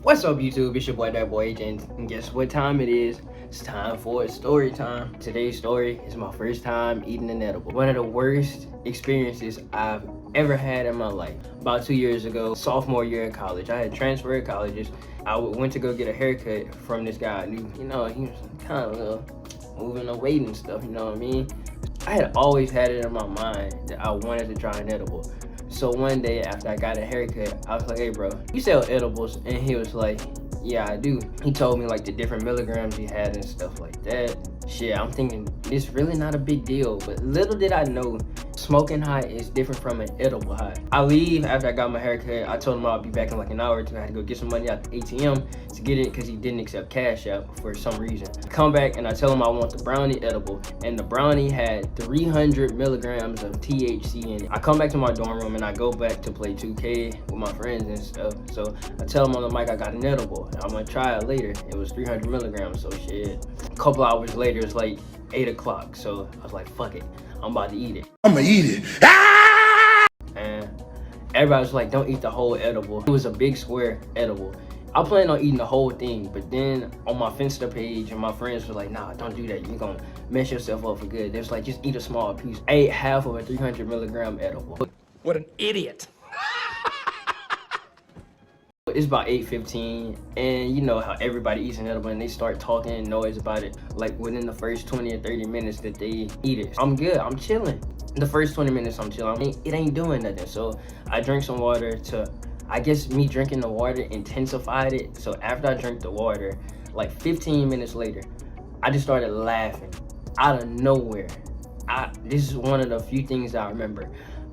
What's up, YouTube? It's your boy, that boy Agent, and guess what time it is? It's time for story time. Today's story is my first time eating an edible. One of the worst experiences I've ever had in my life. About 2 years ago, sophomore year in college, I had transferred colleges. I went to go get a haircut from this guy I knew. You know, he was kind of moving the weight and stuff, you know what I mean? I had always had it in my mind that I wanted to try an edible. So one day after I got a haircut, I was like, hey bro, you sell edibles? And he was like, yeah, I do. He told me like the different milligrams he had and stuff like that. Shit, I'm thinking it's really not a big deal, but little did I know, smoking high is different from an edible high. I leave after I got my haircut. I told him I'll be back in like an hour or two. I had to go get some money out the ATM to get it because he didn't accept cash out for some reason. I come back and I tell him I want the brownie edible, and the brownie had 300 milligrams of THC in it. I come back to my dorm room and I go back to play 2K with my friends and stuff. So I tell him on the mic I got an edible. I'm gonna try it later. It was 300 milligrams, so shit. A couple hours later, it's like 8 o'clock. So I was like, fuck it, I'm about to eat it. I'm gonna eat it. Ah! And everybody was like, don't eat the whole edible. It was a big square edible. I planned on eating the whole thing, but then on my Finsta page and my friends were like, nah, don't do that. You're gonna mess yourself up for good. They was like, just eat a small piece. I ate half of a 300 milligram edible. What an idiot. It's about 8:15, and you know how everybody eats an edible and they start talking and noise about it like within the first 20 or 30 minutes that they eat it. I'm good, I'm chilling. The first 20 minutes I'm chilling, it ain't doing nothing. So I drink some water to, I guess me drinking the water intensified it. So after I drank the water, like 15 minutes later, I just started laughing out of nowhere. This is one of the few things I remember.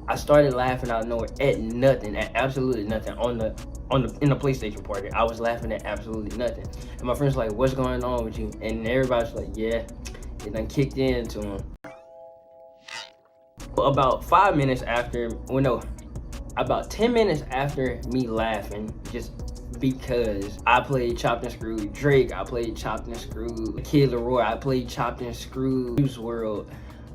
I started laughing out of nowhere at nothing, at absolutely nothing in the PlayStation party. I was laughing at absolutely nothing. And my friend's like, what's going on with you? And everybody's like, yeah, it done kicked into him. About 5 minutes after, well no, about 10 minutes after me laughing, just because I played Chopped and Screwed Drake, I played Chopped and Screwed Kid Leroy, I played Chopped and Screwed Juice WRLD.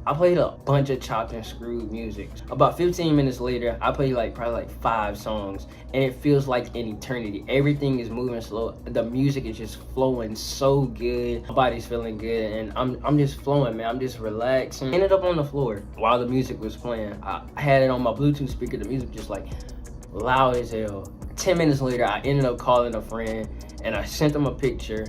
I played a bunch of Chopped and Screwed music. About 15 minutes later, I played probably like 5 songs, and it feels like an eternity. Everything is moving slow. The music is just flowing so good. My body's feeling good, and I'm just flowing, man. I'm just relaxing. Ended up on the floor while the music was playing. I had it on my Bluetooth speaker. The music just like loud as hell. 10 minutes later, I ended up calling a friend, and I sent him a picture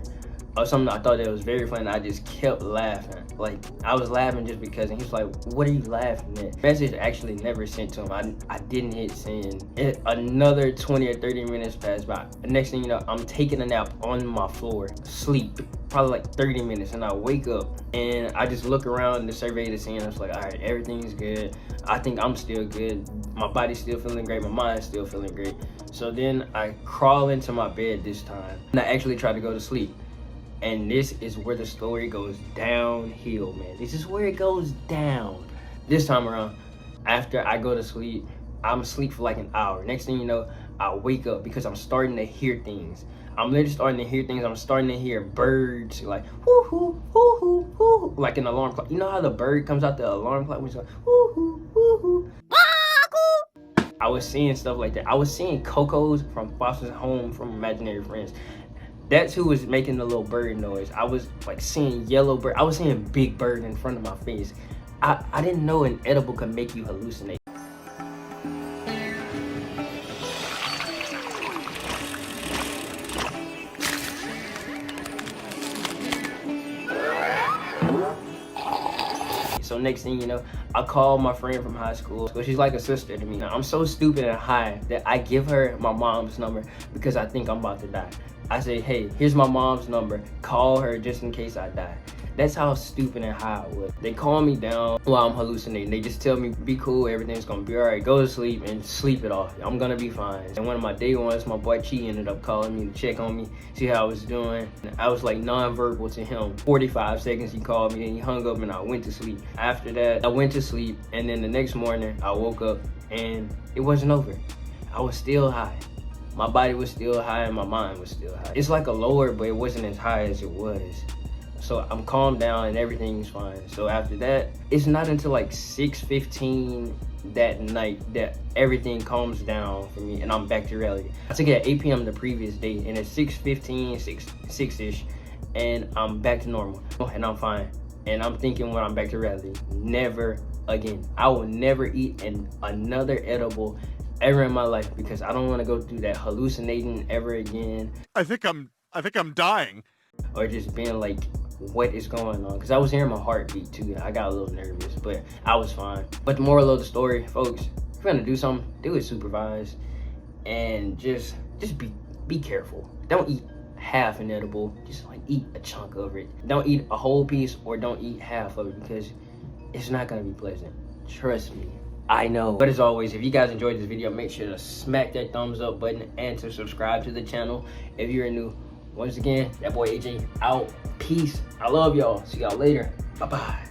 of something I thought that was very funny. I just kept laughing. Like, I was laughing just because, and he was like, what are you laughing at? Message actually never sent to him. I didn't hit send. Another 20 or 30 minutes passed by. The next thing you know, I'm taking a nap on my floor, sleep, probably like 30 minutes, and I wake up and I just look around the survey the scene. I was like, all right, everything's good. I think I'm still good. My body's still feeling great. My mind's still feeling great. So then I crawl into my bed this time, and I actually try to go to sleep. And this is where the story goes downhill, man. This is where it goes down. This time around, after I go to sleep, I'm asleep for like an hour. Next thing you know, I wake up because I'm starting to hear things. I'm literally starting to hear things. I'm starting to hear birds like whoo-hoo, whoo-hoo, whoo-hoo, like an alarm clock. You know how the bird comes out the alarm clock when it's like whoo-hoo, whoo-hoo. I was seeing stuff like that. I was seeing Coco's from Foster's Home from Imaginary Friends. That's who was making the little bird noise. I was like seeing yellow bird. I was seeing big bird in front of my face. I didn't know an edible could make you hallucinate. So next thing you know, I call my friend from high school. So she's like a sister to me. Now, I'm so stupid and high that I give her my mom's number because I think I'm about to die. I say, hey, here's my mom's number. Call her just in case I die. That's how stupid and high I was. They calm me down while I'm hallucinating. They just tell me, be cool, everything's gonna be all right. Go to sleep and sleep it off. I'm gonna be fine. And one of my day ones, my boy Chi ended up calling me to check on me, see how I was doing. I was like non-verbal to him. 45 seconds he called me and he hung up and I went to sleep. After that, I went to sleep, and then the next morning I woke up and it wasn't over. I was still high. My body was still high and my mind was still high. It's like a lower, but it wasn't as high as it was So I'm calmed down and everything's fine. So after that, it's not until like 6:15 that night that everything calms down for me and I'm back to reality. I took it at 8 p.m. the previous day, and it's 6:15, 6-ish, and I'm back to normal and I'm fine. And I'm thinking when I'm back to reality, never again. I will never eat another edible ever in my life, because I don't want to go through that hallucinating ever again. I think I'm dying. Or just being like, what is going on? Because I was hearing my heartbeat too. I got a little nervous, but I was fine. But the moral of the story, folks, if you're gonna do something, do it supervised, and just be careful. Don't eat half an edible. Just like eat a chunk of it. Don't eat a whole piece, or don't eat half of it, because it's not gonna be pleasant. Trust me, I know. But as always, if you guys enjoyed this video, make sure to smack that thumbs up button and to subscribe to the channel if you're new. Once again, that boy AJ out. Peace. I love y'all. See y'all later. Bye-bye.